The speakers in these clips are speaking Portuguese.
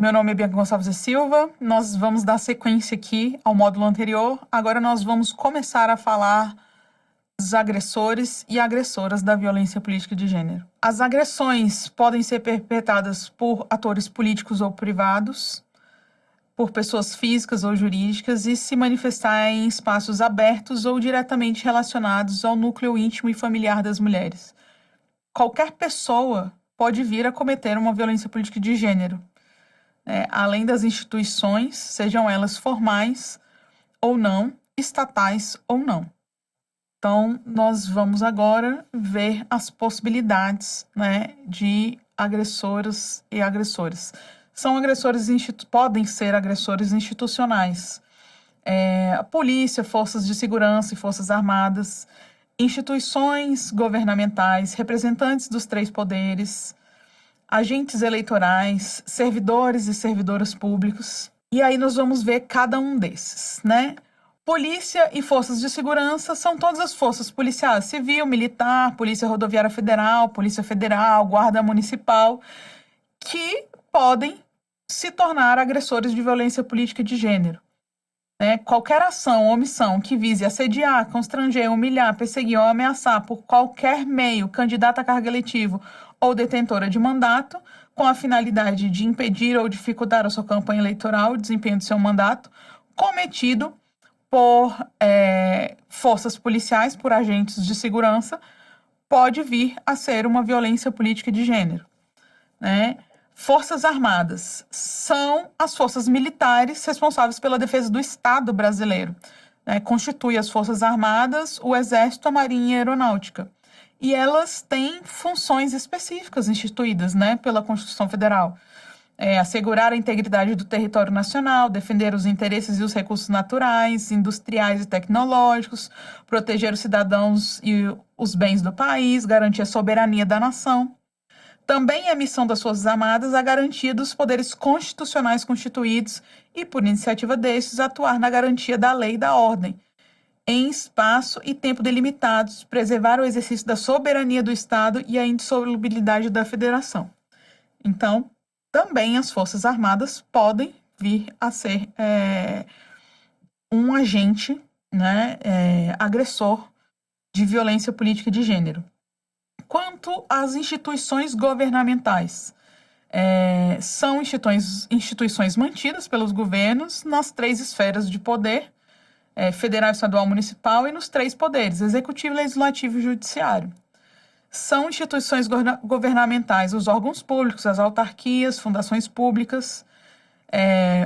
Meu nome é Bianca Gonçalves da Silva. Nós vamos dar sequência aqui ao módulo anterior. Agora nós vamos começar a falar dos agressores e agressoras da violência política de gênero. As agressões podem ser perpetradas por atores políticos ou privados, por pessoas físicas ou jurídicas e se manifestar em espaços abertos ou diretamente relacionados ao núcleo íntimo e familiar das mulheres. Qualquer pessoa pode vir a cometer uma violência política de gênero, além das instituições, sejam elas formais ou não, estatais ou não. Então, nós vamos agora ver as possibilidades, de agressoras e agressores. Podem ser agressores institucionais. A polícia, forças de segurança e forças armadas, instituições governamentais, representantes dos três poderes, agentes eleitorais, servidores e servidoras públicos. E aí nós vamos ver cada um desses, Polícia e forças de segurança são todas as forças policiais, civil, militar, Polícia Rodoviária Federal, Polícia Federal, Guarda Municipal, que podem se tornar agressores de violência política de gênero. Qualquer ação ou omissão que vise assediar, constranger, humilhar, perseguir ou ameaçar por qualquer meio candidata a cargo eletivo ou detentora de mandato, com a finalidade de impedir ou dificultar a sua campanha eleitoral, o desempenho do seu mandato, cometido por forças policiais, por agentes de segurança, pode vir a ser uma violência política de gênero. Forças armadas são as forças militares responsáveis pela defesa do Estado brasileiro. Constitui as forças armadas, o Exército, a Marinha e a Aeronáutica. E elas têm funções específicas instituídas pela Constituição Federal. Assegurar a integridade do território nacional, defender os interesses e os recursos naturais, industriais e tecnológicos, proteger os cidadãos e os bens do país, garantir a soberania da nação. Também é missão das Forças Armadas a garantia dos poderes constitucionais constituídos e, por iniciativa destes, atuar na garantia da lei e da ordem, em espaço e tempo delimitados, preservar o exercício da soberania do Estado e a indissolubilidade da Federação. Então, também as Forças Armadas podem vir a ser um agente agressor de violência política de gênero. Quanto às instituições governamentais, são instituições mantidas pelos governos nas três esferas de poder, federal, estadual, municipal, e nos três poderes, executivo, legislativo e judiciário. São instituições governamentais, os órgãos públicos, as autarquias, fundações públicas,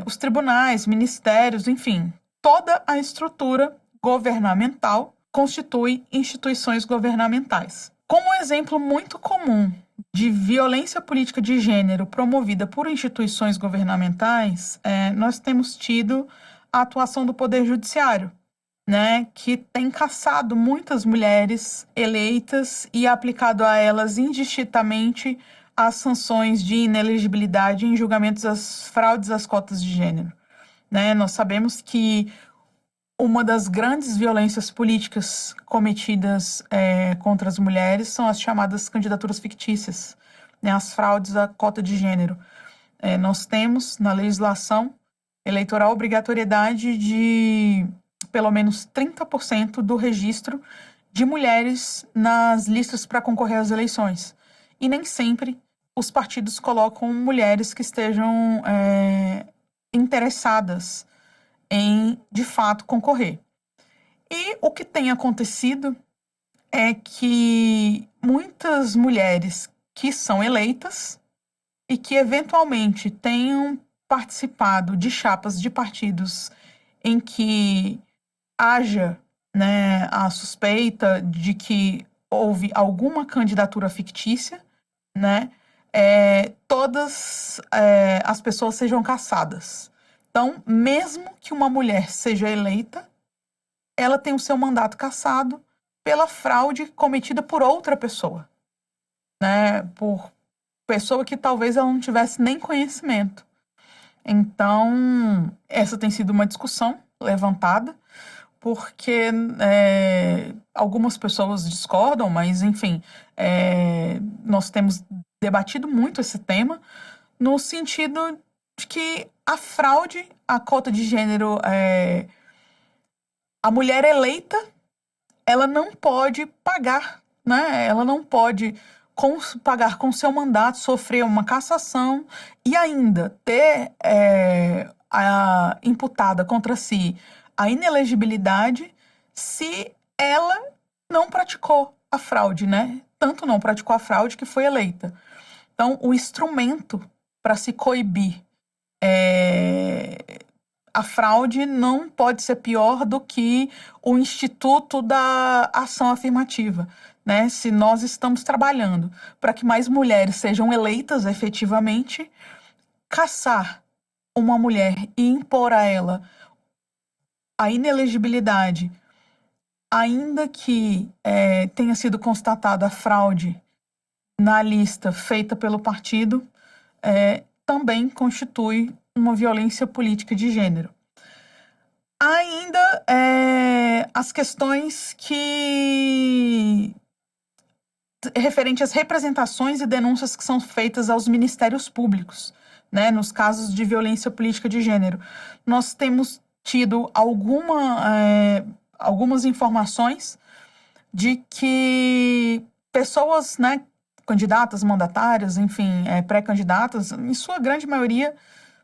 os tribunais, ministérios, enfim, toda a estrutura governamental constitui instituições governamentais. Como exemplo muito comum de violência política de gênero promovida por instituições governamentais, nós temos tido a atuação do Poder Judiciário, que tem caçado muitas mulheres eleitas e aplicado a elas indistintamente as sanções de inelegibilidade em julgamentos das fraudes às cotas de gênero. Nós sabemos que uma das grandes violências políticas cometidas contra as mulheres são as chamadas candidaturas fictícias, as fraudes à cota de gênero. Nós temos na legislação eleitoral obrigatoriedade de pelo menos 30% do registro de mulheres nas listas para concorrer às eleições. E nem sempre os partidos colocam mulheres que estejam interessadas em, de fato, concorrer. E o que tem acontecido é que muitas mulheres que são eleitas e que eventualmente tenham participado de chapas de partidos em que haja a suspeita de que houve alguma candidatura fictícia, todas as pessoas sejam caçadas. Então, mesmo que uma mulher seja eleita, ela tem o seu mandato cassado pela fraude cometida por outra pessoa, por pessoa que talvez ela não tivesse nem conhecimento. Então, essa tem sido uma discussão levantada, porque algumas pessoas discordam, mas, enfim, nós temos debatido muito esse tema, no sentido de que a fraude, a cota de gênero, a mulher eleita, ela não pode pagar, né? Ela não pode pagar com seu mandato, sofrer uma cassação e ainda ter imputada contra si a inelegibilidade se ela não praticou a fraude, né? Tanto não praticou a fraude que foi eleita. Então, o instrumento para se coibir a fraude não pode ser pior do que o Instituto da Ação Afirmativa, né? Se nós estamos trabalhando para que mais mulheres sejam eleitas efetivamente, caçar uma mulher e impor a ela a inelegibilidade, ainda que tenha sido constatada a fraude na lista feita pelo partido, também constitui uma violência política de gênero. Há ainda as questões referentes às representações e denúncias que são feitas aos ministérios públicos, né, nos casos de violência política de gênero. Nós temos tido algumas informações de que pessoas, né, candidatas, mandatárias, enfim, pré-candidatas, em sua grande maioria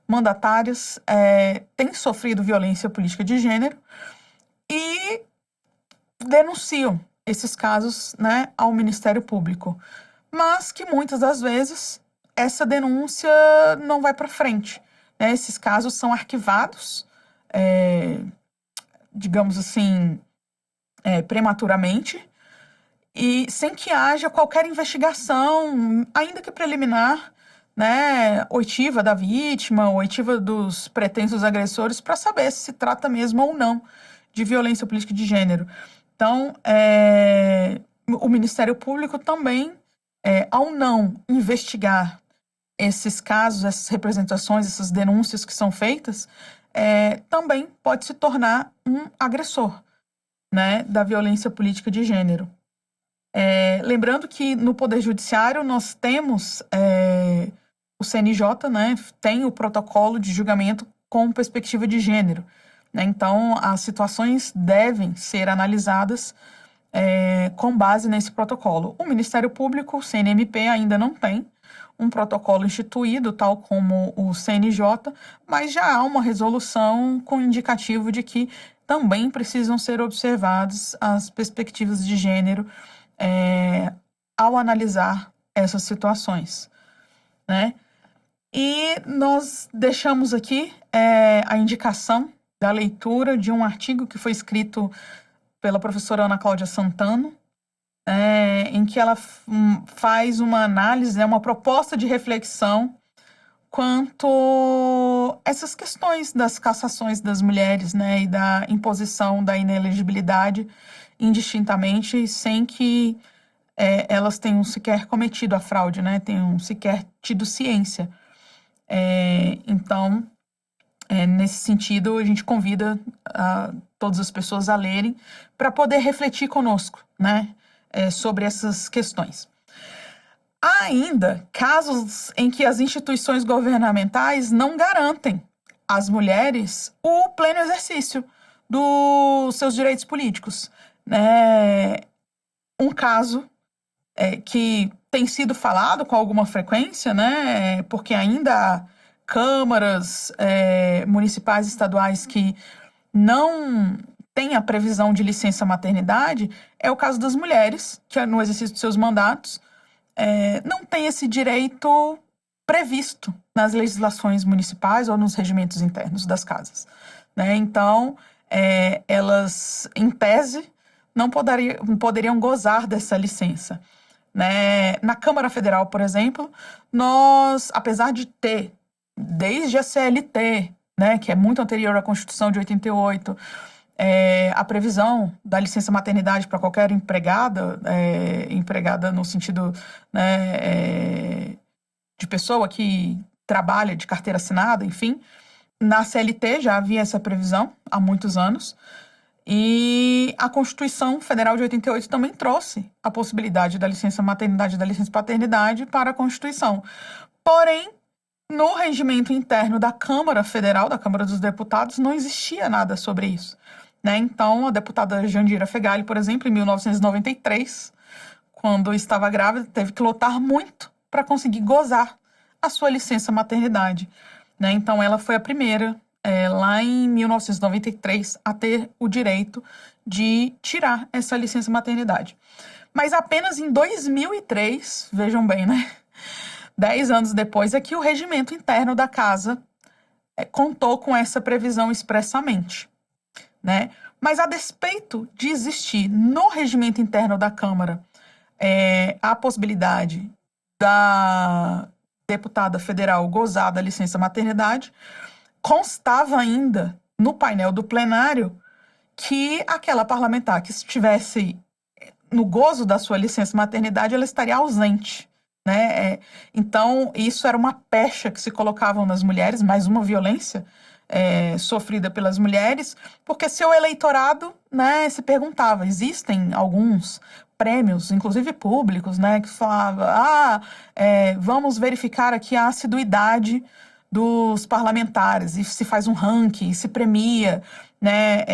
mandatárias, têm sofrido violência política de gênero e denunciam esses casos, né, ao Ministério Público. Mas que muitas das vezes essa denúncia não vai para frente, né? Esses casos são arquivados, digamos assim, prematuramente, e sem que haja qualquer investigação, ainda que preliminar, né, oitiva da vítima, oitiva dos pretensos agressores, para saber se trata mesmo ou não de violência política de gênero. Então, o Ministério Público também, ao não investigar esses casos, essas representações, essas denúncias que são feitas, também pode se tornar um agressor, né, da violência política de gênero. Lembrando que no Poder Judiciário nós temos o CNJ, né, tem o protocolo de julgamento com perspectiva de gênero, né? Então, as situações devem ser analisadas com base nesse protocolo. O Ministério Público, o CNMP, ainda não tem um protocolo instituído, tal como o CNJ, mas já há uma resolução com indicativo de que também precisam ser observadas as perspectivas de gênero ao analisar essas situações, né? E nós deixamos aqui a indicação da leitura de um artigo que foi escrito pela professora Ana Cláudia Santano, em que ela faz uma análise, uma proposta de reflexão quanto a essas questões das cassações das mulheres, né, e da imposição da inelegibilidade indistintamente, sem que elas tenham sequer cometido a fraude, né, tenham sequer tido ciência. Então, nesse sentido, a gente convida todas as pessoas a lerem para poder refletir conosco, né, sobre essas questões. Há ainda casos em que as instituições governamentais não garantem às mulheres o pleno exercício dos seus direitos políticos, né? Um caso que tem sido falado com alguma frequência, né, porque ainda há câmaras municipais e estaduais que não têm a previsão de licença maternidade, é o caso das mulheres, que no exercício de seus mandatos não tem esse direito previsto nas legislações municipais ou nos regimentos internos das casas, né? Então, elas, em tese, não poderiam gozar dessa licença, né? Na Câmara Federal, por exemplo, nós, apesar de ter, desde a CLT, né, que é muito anterior à Constituição de 88, a previsão da licença maternidade para qualquer empregada, empregada no sentido, né, de pessoa que trabalha de carteira assinada, enfim. Na CLT já havia essa previsão há muitos anos. E a Constituição Federal de 88 também trouxe a possibilidade da licença maternidade e da licença paternidade para a Constituição. Porém, No regimento interno da Câmara Federal, da Câmara dos Deputados, não existia nada sobre isso, né? Então, a deputada Jandira Fegali, por exemplo, em 1993, quando estava grávida, teve que lutar muito para conseguir gozar a sua licença maternidade, né? Então, ela foi a primeira, lá em 1993, a ter o direito de tirar essa licença maternidade. Mas apenas em 2003, vejam bem, né? 10 anos depois é que o regimento interno da casa contou com essa previsão expressamente, né? Mas a despeito de existir no regimento interno da Câmara a possibilidade da deputada federal gozar da licença maternidade, constava ainda no painel do plenário que aquela parlamentar que estivesse no gozo da sua licença maternidade, ela estaria ausente, né? Então, isso era uma pecha que se colocavam nas mulheres, mais uma violência sofrida pelas mulheres, porque seu eleitorado, né, se perguntava, existem alguns prêmios, inclusive públicos, né, que falava, vamos verificar aqui a assiduidade dos parlamentares, e se faz um ranking, se premia, né,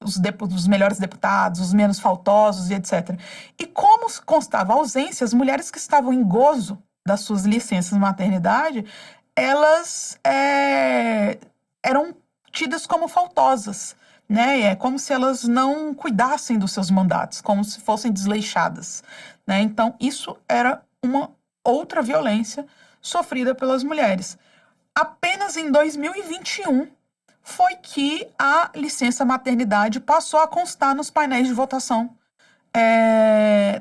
os melhores deputados, os menos faltosos e etc. E como constava a ausência, as mulheres que estavam em gozo das suas licenças de maternidade, elas eram tidas como faltosas, né? É como se elas não cuidassem dos seus mandatos, como se fossem desleixadas, né? Então, isso era uma outra violência sofrida pelas mulheres. Apenas em 2021 foi que a licença maternidade passou a constar nos painéis de votação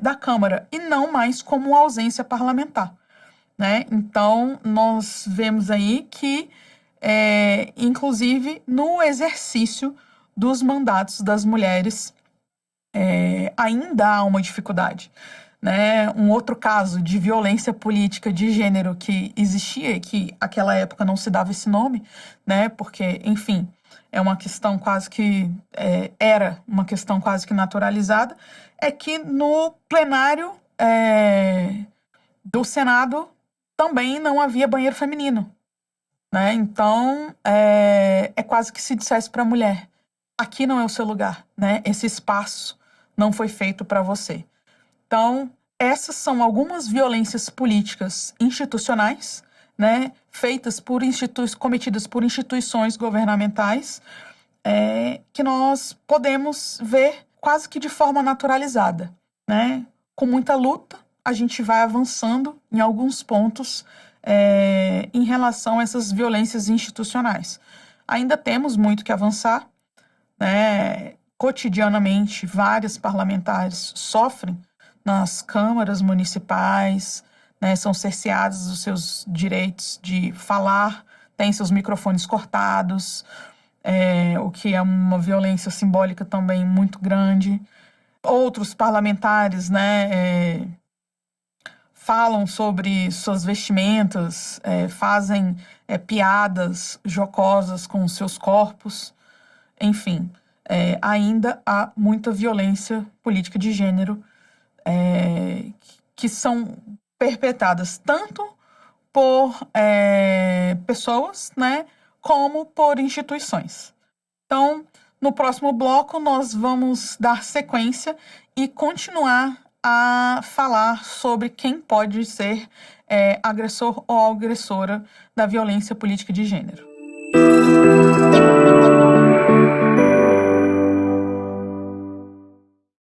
da Câmara, e não mais como ausência parlamentar, né? Então, nós vemos aí que, inclusive, no exercício dos mandatos das mulheres, ainda há uma dificuldade, né? Um outro caso de violência política de gênero que existia e que naquela época não se dava esse nome, né? Porque, enfim, é uma questão quase que era uma questão quase que naturalizada, é que no plenário do Senado também não havia banheiro feminino, né? Então é quase que se dissesse para a mulher: aqui não é o seu lugar, né? Esse espaço não foi feito para você. Então, essas são algumas violências políticas institucionais, né, feitas cometidas por instituições governamentais, que nós podemos ver quase que de forma naturalizada, né? Com muita luta, a gente vai avançando em alguns pontos em relação a essas violências institucionais. Ainda temos muito que avançar, né? Cotidianamente, vários parlamentares sofrem nas câmaras municipais, né, são cerceados dos seus direitos de falar, têm seus microfones cortados, o que é uma violência simbólica também muito grande. Outros parlamentares, né, falam sobre suas vestimentas, fazem piadas jocosas com os seus corpos, enfim. Ainda há muita violência política de gênero que são perpetradas tanto por pessoas, né, como por instituições. Então, no próximo bloco, nós vamos dar sequência e continuar a falar sobre quem pode ser agressor ou agressora da violência política de gênero.